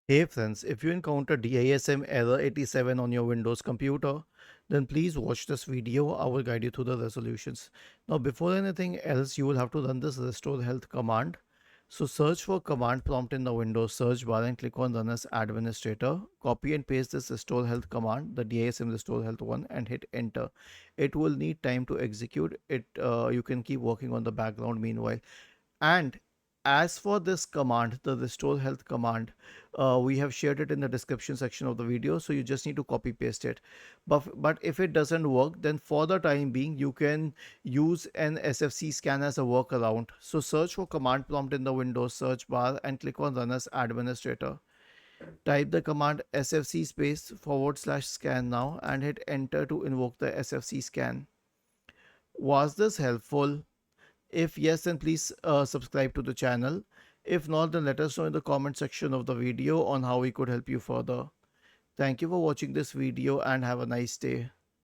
Hey friends, if you encounter DISM error 87 on your Windows computer, then please watch this video. I will guide you through the resolutions. Now, before anything else, you will have to run this restore health command. So search for command prompt in the Windows search bar and click on run as administrator. Copy and paste this restore health command, the DISM restore health one, and hit enter. It will need time to execute it. You can keep working on the background meanwhile. And as for this command, the restore health command, we have shared it in the description section of the video, so you just need to copy paste it. But if it doesn't work, then for the time being you can use an SFC scan as a workaround. So search for command prompt in the Windows search bar and click on run as administrator. Type the command sfc space / scan now and hit enter to invoke the SFC scan. Was this helpful? If yes, then please subscribe to the channel. If not, then let us know in the comment section of the video on how we could help you further. Thank you for watching this video and have a nice day.